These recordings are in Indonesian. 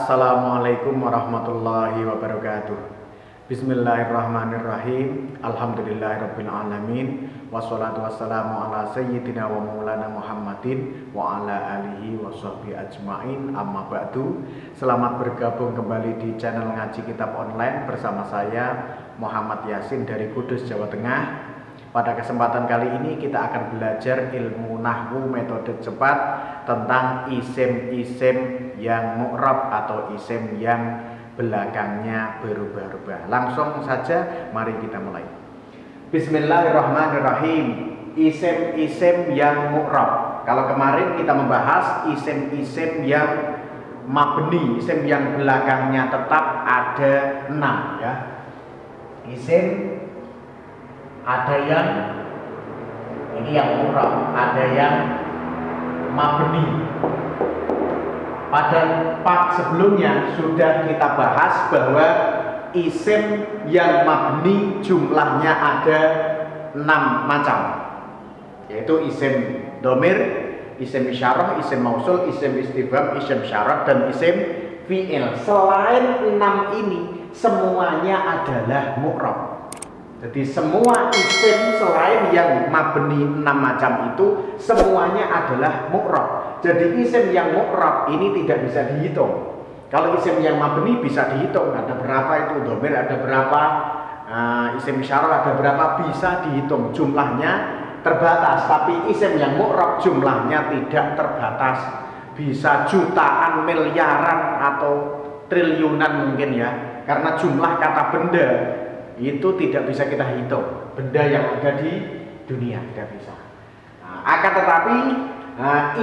Assalamualaikum warahmatullahi wabarakatuh. Bismillahirrahmanirrahim. Alhamdulillahirabbil alamin. Wassalatu wassalamu ala sayyidina wa maulana Muhammadin wa ala alihi washabbihi ajmain. Amma ba'du. Selamat bergabung kembali di channel Ngaji Kitab Online bersama saya Muhammad Yasin dari Kudus, Jawa Tengah. Pada kesempatan kali ini kita akan belajar ilmu nahwu metode cepat tentang isim-isim yang mu'rab atau isim yang belakangnya berubah-ubah. Langsung saja mari kita mulai. Bismillahirrahmanirrahim. Isim-isim yang mu'rab. Kalau kemarin kita membahas isim-isim yang mabni, isim yang belakangnya tetap ada 6 ya. Isim ada yang ini yang mu'rab, ada yang mabni. Pada part sebelumnya sudah kita bahas bahwa isim yang mabni jumlahnya ada 6 macam, yaitu isim domir, isim isyarah, isim mausul, isim istifham, isim syarat, dan isim fi'il. Selain 6 ini semuanya adalah mu'rab. Jadi semua isim selain yang mabni 6 macam itu semuanya adalah mu'rab. Jadi isim yang mu'rab ini tidak bisa dihitung. Kalau isim yang mabni bisa dihitung, ada berapa itu domir, ada berapa isim isyarah, ada berapa, bisa dihitung. Jumlahnya terbatas. Tapi isim yang mu'rab jumlahnya tidak terbatas. Bisa jutaan, miliaran, atau triliunan mungkin ya. Karena jumlah kata benda itu tidak bisa kita hitung, benda yang ada di dunia tidak bisa. Akan tetapi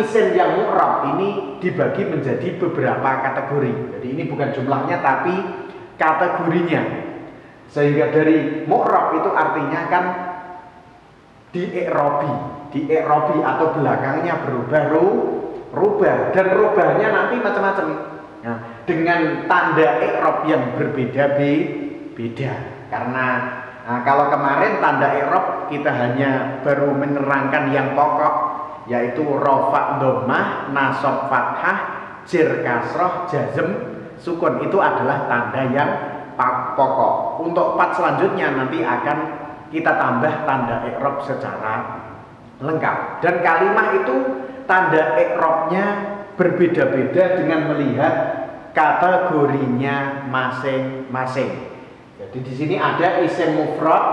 isim yang mu'rab ini dibagi menjadi beberapa kategori. Jadi ini bukan jumlahnya tapi kategorinya. Sehingga dari mu'rab itu artinya kan di-i'robi atau belakangnya berubah, dan rubahnya nanti macam-macam. Nah, dengan tanda i'rob yang berbeda-beda. Karena kalau kemarin tanda i'rob kita hanya baru menerangkan yang pokok, yaitu rafa dhammah, nasab fathah, jer kasroh, jazm sukun. Itu adalah tanda yang pokok. Untuk part selanjutnya nanti akan kita tambah tanda i'rob secara lengkap. Dan kalimat itu tanda i'robnya berbeda-beda dengan melihat kategorinya masing-masing. Jadi di sini ada isim mufrad,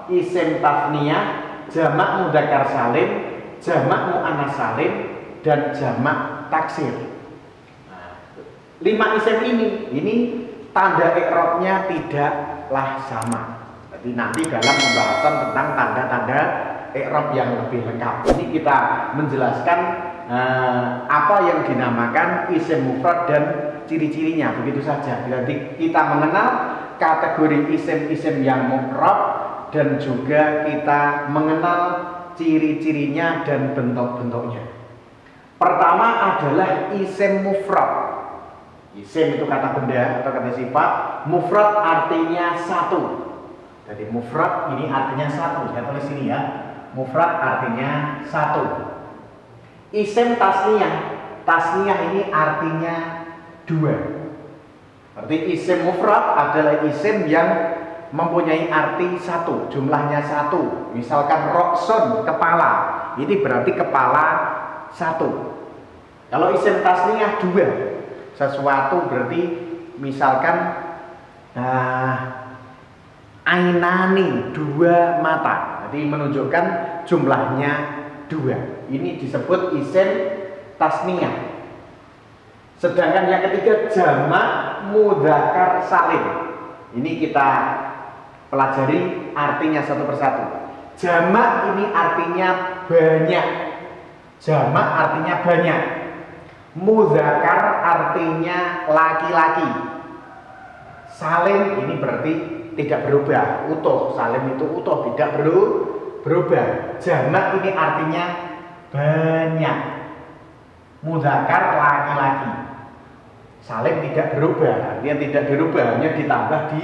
isim tasniyah, jamak mudzakkar salim, jamak muannas salim, dan jamak taksir. 5 isim ini tanda i'rabnya tidaklah sama. Jadi nanti dalam pembahasan tentang tanda-tanda i'rab yang lebih lengkap. Ini kita menjelaskan apa yang dinamakan isim mufrad dan ciri-cirinya, begitu saja. Jadi kita mengenal kategori isim-isim yang mu'rab dan juga kita mengenal ciri-cirinya dan bentuk-bentuknya. Pertama adalah isim mufrad. Isim itu kata benda atau kata sifat, mufrad artinya satu. Jadi mufrad ini artinya satu. Saya tulis sini ya. Mufrad artinya satu. Isim tasniyah ini artinya dua. Berarti isim mufrad adalah isim yang mempunyai arti satu, jumlahnya satu. Misalkan rokson, kepala, ini berarti kepala satu. Kalau isim tasniyah dua, sesuatu berarti misalkan ainani, dua mata. Jadi menunjukkan jumlahnya dua. Ini disebut isim tasniyah. Sedangkan yang ketiga jamak mudzakkar salim. Ini kita pelajari artinya satu persatu. Jamak ini artinya banyak. Jamak artinya banyak. Mudzakkar artinya laki-laki. Salim ini berarti tidak berubah, utuh. Salim itu utuh, tidak berubah. Jamak ini artinya banyak. Mudzakkar laki-laki. Salim tidak berubah, artinya tidak berubah, hanya ditambah di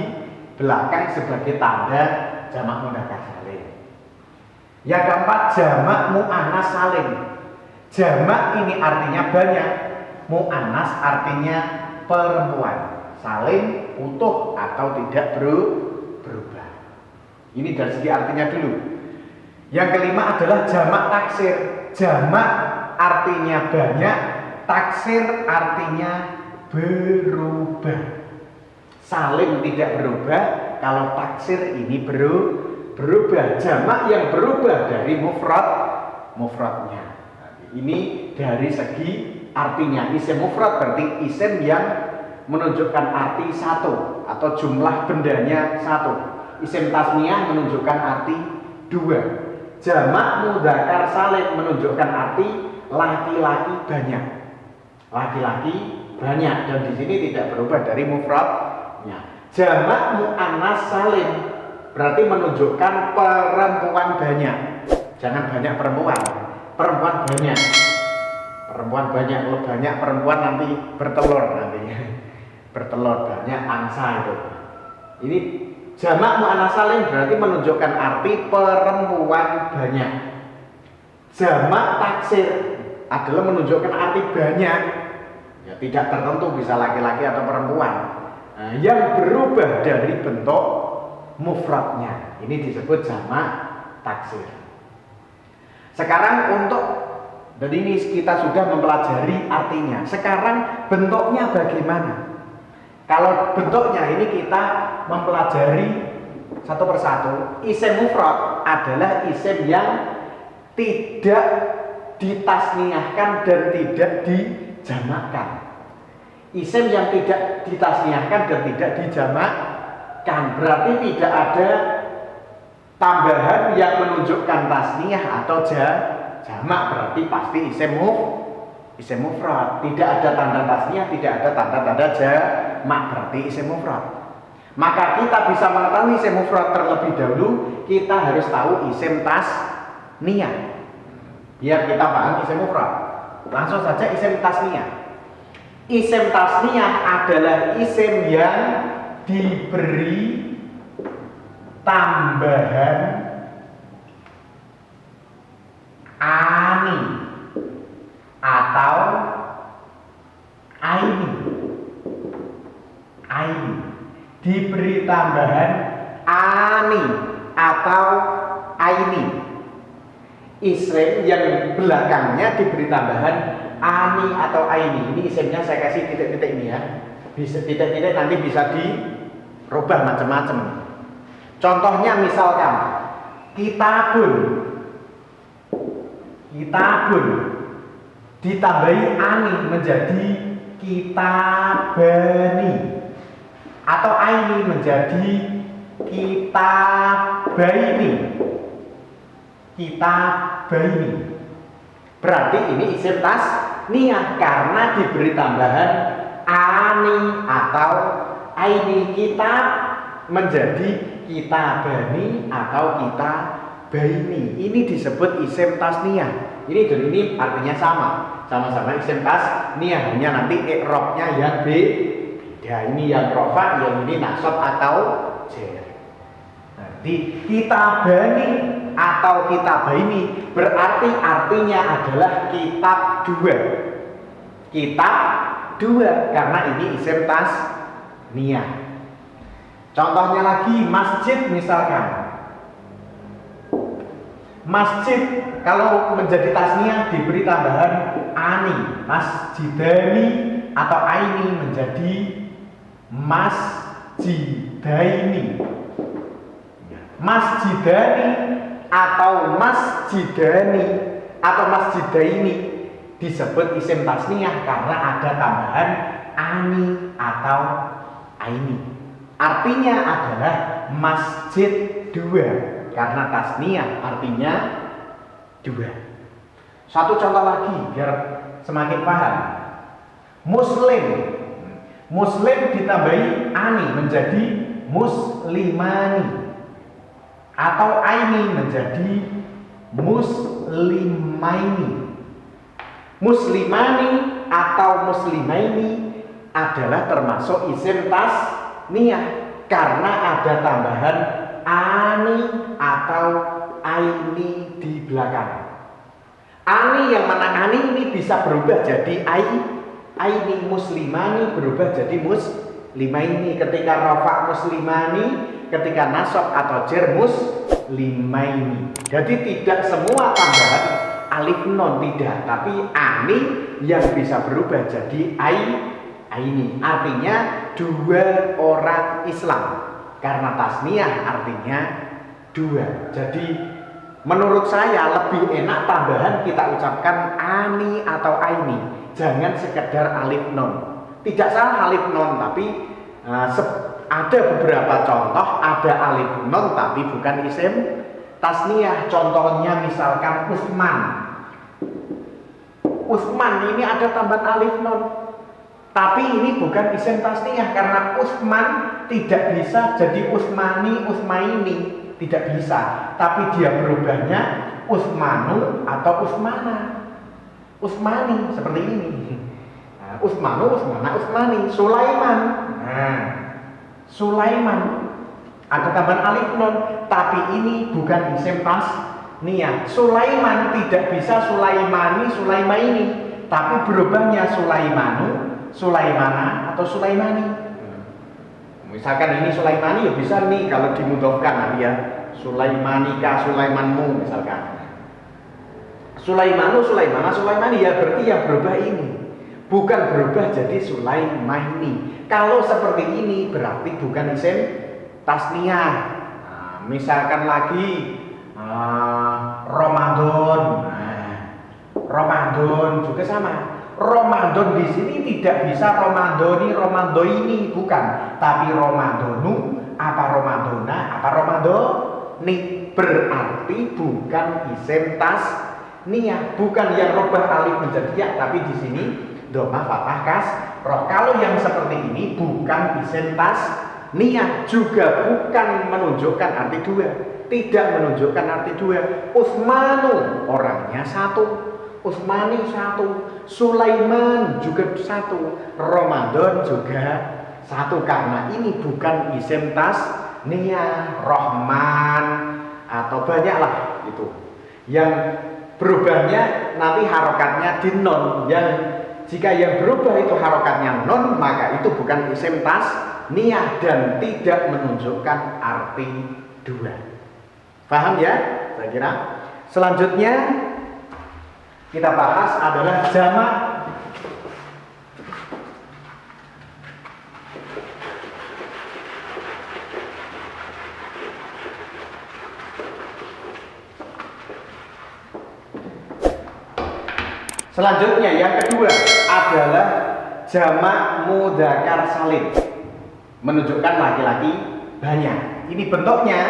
belakang sebagai tanda jamak mudzakkar salim. Yang keempat jamak muannas salim. Jamak ini artinya banyak, muannas artinya perempuan, salim, utuh atau tidak berubah. Ini dari segi artinya dulu. Yang kelima adalah jamak taksir. Jamak artinya banyak, taksir artinya berubah. Salim tidak berubah, kalau taksir ini berubah. Jamak yang berubah dari mufradnya. Ini dari segi artinya. Isim mufrad berarti isim yang menunjukkan arti satu atau jumlah bendanya satu. Isim tasniyah menunjukkan arti dua. Jamak mudzakkar salim menunjukkan arti laki-laki banyak. Laki-laki banyak, dan di sini tidak berubah dari mufradnya. Jamak muannas salim berarti menunjukkan perempuan banyak. Jangan banyak perempuan, perempuan banyak. Perempuan banyak, kalau banyak perempuan nanti bertelur nantinya. Bertelur banyak angsa itu. Ini jamak muannas salim berarti menunjukkan arti perempuan banyak. Jamak taksir adalah menunjukkan arti banyak. Ya, tidak tertentu, bisa laki-laki atau perempuan. Nah, yang berubah dari bentuk mufradnya. Ini disebut jamak taksir. Sekarang dan ini kita sudah mempelajari artinya. Sekarang bentuknya bagaimana? Kalau bentuknya ini kita mempelajari satu persatu. Isim mufrad adalah isim yang tidak ditasniahkan dan tidak dijamakkan. Isim yang tidak ditasniahkan dan tidak dijamakkan berarti tidak ada tambahan yang menunjukkan tasniah atau jamak, berarti pasti isim mufrad. Tidak ada tanda tasniah, tidak ada tanda-tanda jamak, berarti isim mufrad. Maka kita bisa mengetahui isim mufrad terlebih dahulu, kita harus tahu isim tasniah. Biar kita paham isim mufrad. Langsung saja isim tasniah. Isim tasniah adalah isim yang diberi tambahan ani atau aini. Diberi tambahan ani atau aini. Isim yang belakangnya diberi tambahan ani atau aini. Ini isimnya saya kasih titik-titik ini ya. Bisa titik-titik nanti bisa dirubah macam-macam. Contohnya misalkan kitabun ditambahi ani menjadi kitabani, atau aini menjadi kitabaini. Berarti ini isim tasniah karena diberi tambahan ani atau aini. Kitab menjadi kitabani atau kitabaini. Ini disebut isim tasniah. Ini dan ini artinya sama-sama isim tasniah, hanya nanti i'rabnya yang beda. Ini yang rafa, yang ini nasab atau jar. Nanti kitabani atau kitabaini berarti artinya adalah kitab dua karena ini isim tasniah. Contohnya lagi masjid misalkan. Masjid kalau menjadi tasniah diberi tambahan ani, masjidani atau aini menjadi masjidaini. Masjidani atau masjidani atau masjidaini disebut isim tasniah karena ada tambahan ani atau aini. Artinya adalah masjid dua karena tasniah artinya dua. Satu contoh lagi biar semakin paham. Muslim ditambahi ani menjadi muslimani atau aini menjadi muslimaini. Muslimani atau muslimaini adalah termasuk isim tasniah karena ada tambahan ani atau aini di belakang. Ani yang mana ani ini bisa berubah jadi aini muslimani berubah jadi muslimaini. Ketika rafa muslimani, ketika nasab atau jar muslimaini. Jadi tidak semua tambahan alif non, tidak, tapi ani yang bisa berubah jadi aini. Artinya dua orang Islam. Karena tasniyah artinya dua. Jadi menurut saya lebih enak tambahan kita ucapkan ani atau aini. Jangan sekedar alif non. Tidak salah alif non, tapi ada beberapa contoh ada alif non tapi bukan isim tasniyah. Contohnya misalkan Utsman. Utsman ini ada tambahan alif non, tapi ini bukan isim tasniyah karena Utsman tidak bisa jadi Utsmani, Utsmaini, tidak bisa. Tapi dia berubahnya Utsmanu atau Utsmana, Utsmani seperti ini. Nah, Utsmanu, Utsmana, Utsmani. Sulaiman. Nah, Sulaiman ada tambahan alif non, tapi ini bukan isim tasniyah. Sulaiman tidak bisa Sulaimani, Sulaimaini, tapi berubahnya Sulaimanu, Sulaimana atau Sulaimani. Misalkan ini Sulaimani ya bisa nih kalau dimudofkan nanti ya. Sulaimanika, Sulaimanmu misalkan. Sulaimanu, Sulaimana, Sulaimani ya berarti yang berubah ini. Bukan berubah jadi Sulaimaini. Kalau seperti ini berarti bukan isim tasniyah. Nah, misalkan lagi Ramadan. Nah, Ramadan juga sama. Ramadan di sini tidak bisa Ramadoni, Ramadoini, bukan, tapi Ramadonu, apa Ramadona, apa Ramadoni, berarti bukan isim tasniyah, bukan yang robah alif menjadi ya, tapi di sini dhamma fathah kasroh. Kalau yang seperti ini bukan isim tasniyah, juga bukan menunjukkan arti dua, tidak menunjukkan arti dua. Utsmanu orangnya satu, Utsmani satu, Sulaiman juga satu, Ramadan juga satu, karena ini bukan isim tasniyah. Rahman atau banyaklah itu yang berubahnya nanti harokatnya di non. Yang jika yang berubah itu harokatnya non, maka itu bukan isim tasniyah dan tidak menunjukkan arti dua. Paham ya? Saya kira. Selanjutnya kita bahas adalah jamak. Selanjutnya yang kedua adalah jamak mudzakkar salim, menunjukkan laki-laki banyak. Ini bentuknya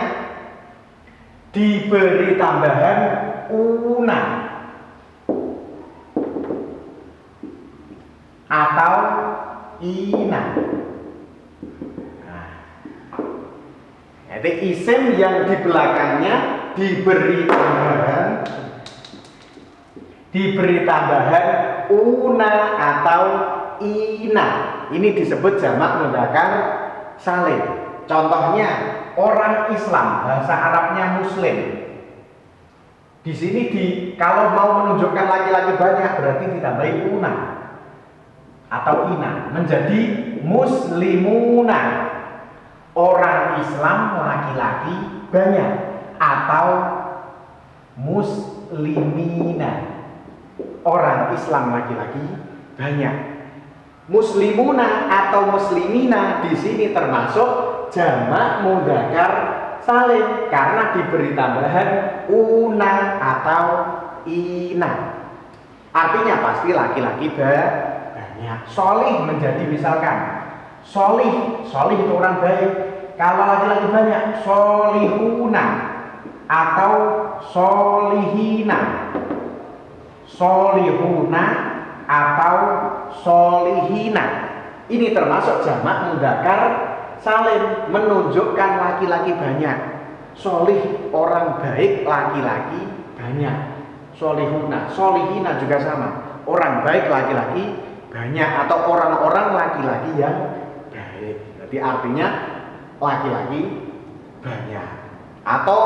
diberi tambahan una atau ina. Nah, jadi isim yang di belakangnya diberi tambahan una atau ina. Ini disebut jamak mudzakkar salim. Contohnya orang Islam, bahasa Arabnya Muslim. Di sini kalau mau menunjukkan laki-laki banyak berarti ditambahi una atau ina menjadi muslimuna, orang Islam laki-laki banyak, atau muslimina, orang Islam laki-laki banyak. Muslimuna atau muslimina di sini termasuk jamak mudzakkar salim karena diberi tambahan una atau ina. Artinya pasti laki-laki banyak. Solih menjadi misalkan solih itu orang baik. Kalau laki-laki banyak solihuna atau solihina, solihuna atau solihina. Ini termasuk jamak mudzakkar salim, menunjukkan laki-laki banyak. Solih orang baik, laki-laki banyak. Solihuna, solihina juga sama, orang baik laki-laki banyak, atau orang-orang laki-laki yang baik. Jadi artinya laki-laki banyak. Atau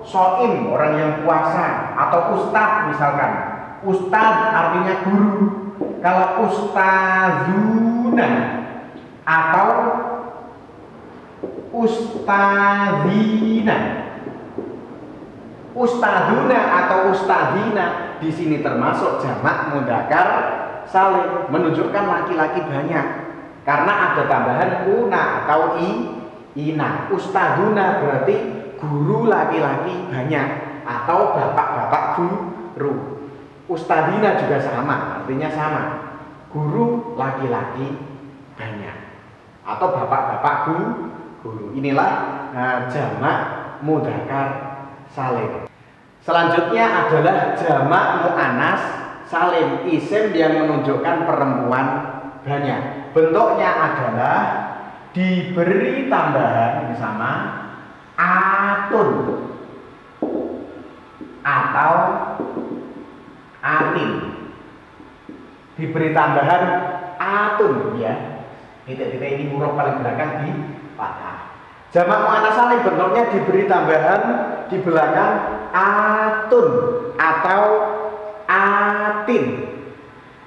soim, orang yang puasa, atau ustadz misalkan. Ustadz artinya guru, Kalau ustazuna atau ustazina. Ustaduna atau ustadina di sini termasuk jamak mudzakkar salim, menunjukkan laki-laki banyak karena ada tambahan una atau ina. Ustaduna berarti guru laki-laki banyak atau bapak-bapak guru. Ustadina juga sama, artinya sama, guru laki-laki banyak atau bapak-bapak guru. Inilah jamak mudzakkar salim. Selanjutnya adalah jamak muannas salim, isim yang menunjukkan perempuan banyak. Bentuknya adalah diberi tambahan ini sama atun atau atin. Diberi tambahan atun ya. Titik-titik ini huruf paling belakang di fathah. Jamak muannas salim bentuknya diberi tambahan di belakang atun atau atin.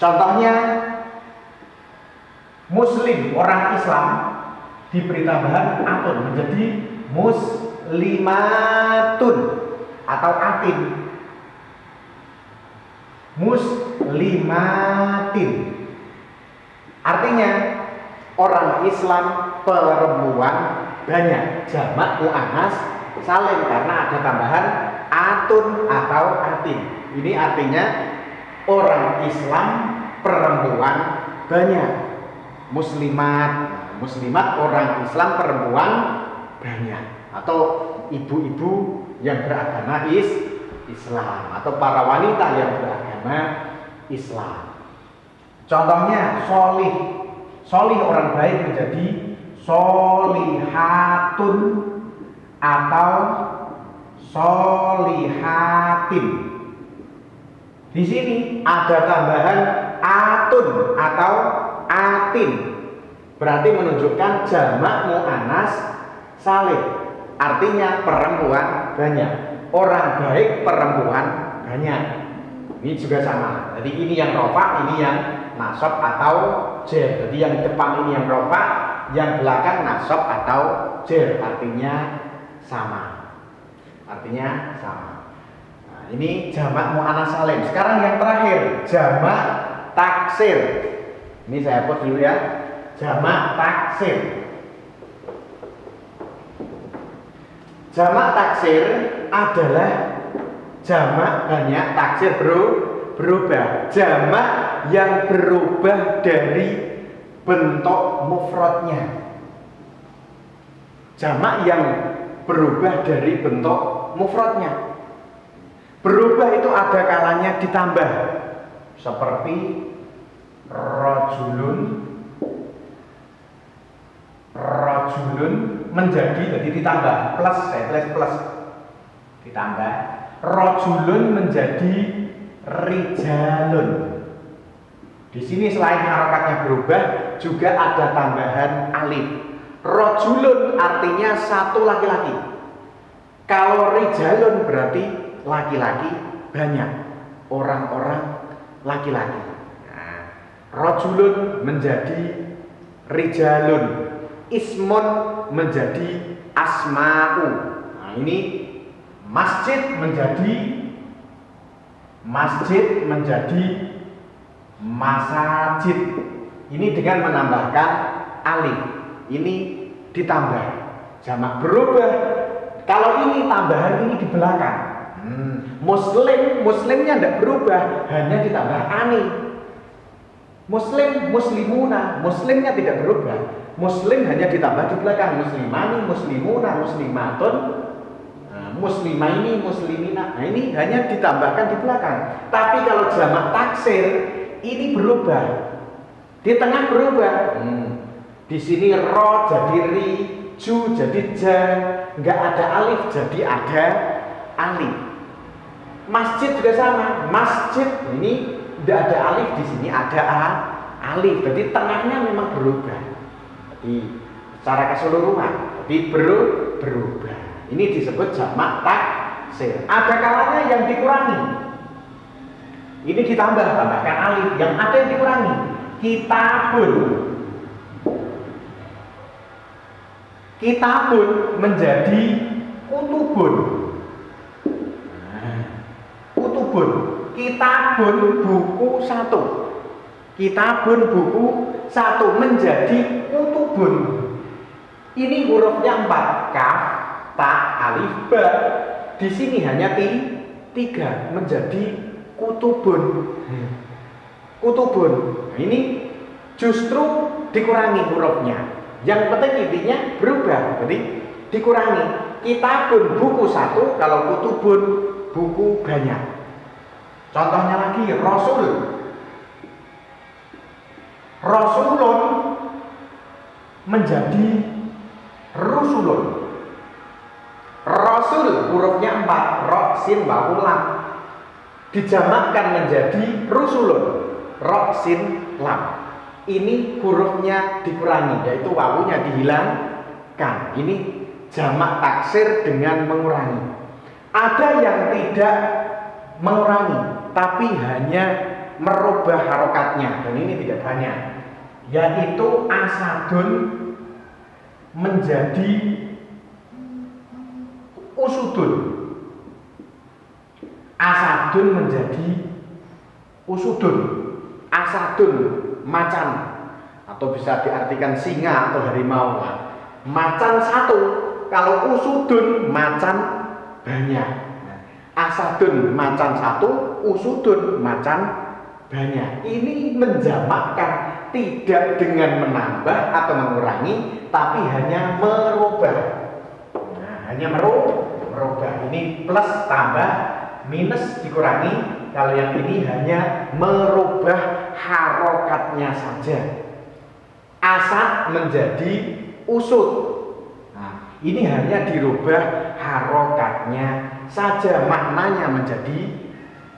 Contohnya muslim, orang Islam, diberi tambahan atun menjadi muslimatun atau atin. Muslimatin. Artinya orang Islam perempuan banyak, jamak muannas salim karena ada tambahan atun atau atin. Ini artinya orang Islam perempuan banyak. Muslimat orang Islam perempuan banyak atau ibu-ibu yang beragama Islam atau para wanita yang beragama Islam. Contohnya solih orang baik menjadi solihatun atau solihatin. Di sini ada tambahan atun atau atin, berarti menunjukkan jamak muannas salim, artinya perempuan banyak, orang baik perempuan banyak. Ini juga sama. Jadi ini yang rofa, ini yang nasab atau jer. Jadi yang depan ini yang rofa, yang belakang nasab atau jer, artinya sama. Artinya sama. Nah, ini jamak muannas salim. Sekarang yang terakhir, jamak taksir. Ini saya hapus dulu ya. Jamak taksir. Jamak taksir adalah jamak banyak, taksir berubah. Jamak yang berubah dari bentuk mufradnya. Jamak yang berubah dari bentuk mufradnya. Berubah itu ada kalanya ditambah, seperti rajulun menjadi, jadi ditambah plus, saya tulis plus, ditambah rajulun menjadi rijalun. Di sini selain harokatnya berubah, juga ada tambahan alif. Rajulun artinya satu laki-laki. Kalau rijalun berarti laki-laki banyak, orang-orang laki-laki. Nah, rajulun menjadi rijalun, ismun menjadi asma'u. Nah, ini masjid menjadi masajid. Ini dengan menambahkan alif. Ini ditambah, jamak berubah. Kalau ini tambahan, ini di belakang. Muslimnya tidak berubah, hanya ditambah ani. Muslimuna, muslimnya tidak berubah. Muslim hanya ditambah di belakang, muslimani, muslimuna, muslimatun, muslimaini, muslimina. Nah, ini hanya ditambahkan di belakang. Tapi kalau jamak taksir ini berubah. Di tengah berubah. Di sini ro jadi ri, ju jadi ja, nggak ada alif jadi ada alif. Masjid juga sama. Masjid ini tidak ada alif, di sini ada alif. Jadi tengahnya memang berubah. Jadi secara keseluruhan, jadi berubah. Ini disebut jamak taksir. Ada kalanya yang dikurangi. Ini tambahkan alif, yang ada yang dikurangi. Kitabun. Kitabun menjadi kutubun. Kutubun. Kitabun buku satu. Kitabun buku satu menjadi kutubun. Ini hurufnya 4, kaf, ta, alif, ba. Di sini hanya 3 menjadi kutubun. Kutubun. Nah, ini justru dikurangi hurufnya. Yang penting intinya berubah, jadi dikurangi. Kitabun buku satu, kalau kutubun buku banyak. Contohnya lagi Rasul. Rasulun menjadi Rusulun. Rasul hurufnya 4, ro, sin, wawu, lam. Dijamakkan menjadi Rusulun, ro, sin, lam. Ini hurufnya dikurangi, yaitu wawunya dihilangkan. Ini jamak taksir dengan mengurangi. Ada yang tidak mengurangi, tapi hanya merubah harokatnya, dan ini tidak banyak, yaitu asadun menjadi usudun. Asadun menjadi usudun. Asadun macan, atau bisa diartikan singa atau harimau. Macan satu, kalau usudun macan banyak. Asadun macan satu, usudun macan banyak. Ini menjamakkan, tidak dengan menambah atau mengurangi, tapi hanya merubah. Nah, hanya merubah. Ini plus tambah, minus dikurangi. Kalau yang ini hanya merubah harokatnya saja. Asad menjadi usud. Nah, ini hanya dirubah harokatnya saja, maknanya menjadi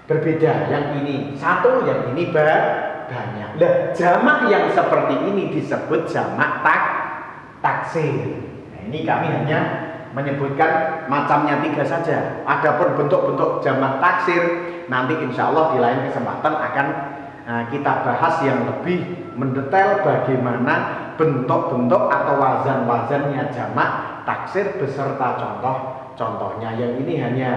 berbeda. Yang ini satu, yang ini banyak. Nah, jamak yang seperti ini disebut jamak taksir. Nah, ini kami hanya menyebutkan macamnya 3 saja. Adapun bentuk-bentuk jamak taksir nanti insya Allah di lain kesempatan akan kita bahas yang lebih mendetail bagaimana bentuk-bentuk atau wazan-wazannya jamak taksir beserta contoh-contohnya. Yang ini hanya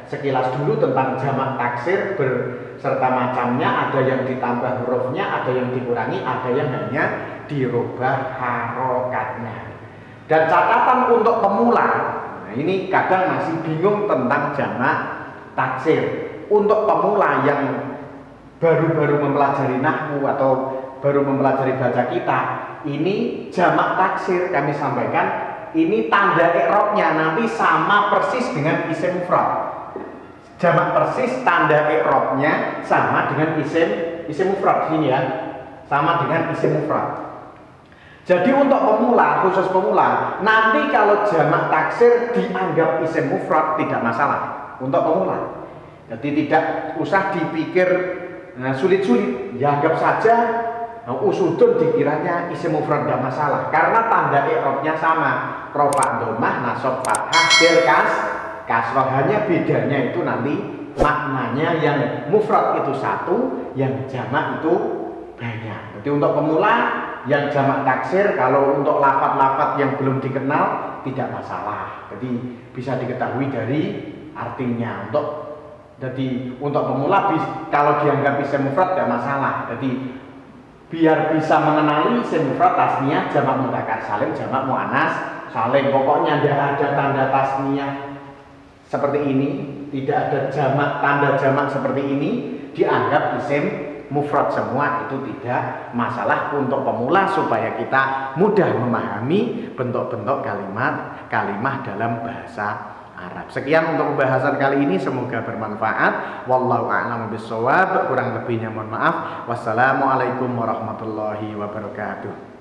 sekilas dulu tentang jamak taksir beserta macamnya. Ada yang ditambah hurufnya, ada yang dikurangi, ada yang hanya dirubah harokatnya. Dan catatan untuk pemula, nah ini kadang masih bingung tentang jamak taksir. Untuk pemula yang baru-baru mempelajari nahwu atau baru mempelajari baca kita, ini jamak taksir kami sampaikan, ini tanda i'rabnya nanti sama persis dengan isim mufrad. Jamak persis tanda i'rabnya sama dengan isim mufrad sini ya, sama dengan isim mufrad. Jadi untuk pemula, khusus pemula, nanti kalau jamak taksir dianggap isim mufrad tidak masalah untuk pemula. Jadi tidak usah dipikir sulit-sulit, dianggap saja usudun dikiranya isim mufrad tidak masalah, karena tanda i'rabnya sama, rofa, dhammah, nasab, fathah, del, kasroh. Hanya bedanya itu nanti maknanya, yang mufrad itu satu, yang jamak itu banyak. Jadi untuk pemula yang jamak taksir, kalau untuk lafaz-lafaz yang belum dikenal tidak masalah. Jadi bisa diketahui dari artinya. Jadi untuk pemula kalau dianggap isim mufrad tidak masalah. Jadi biar bisa mengenali isim mufrad tasniyah, jamak mudzakkar salim, jamak muannats salim. Pokoknya tidak ada tanda tasniyah seperti ini, tidak ada jamak, tanda jamak seperti ini, dianggap isim mufrad semua, itu tidak masalah untuk pemula, supaya kita mudah memahami bentuk-bentuk kalimah dalam bahasa Arab. Sekian untuk pembahasan kali ini, semoga bermanfaat. Wallahu a'lam bishawab. Kurang lebihnya mohon maaf. Wassalamualaikum warahmatullahi wabarakatuh.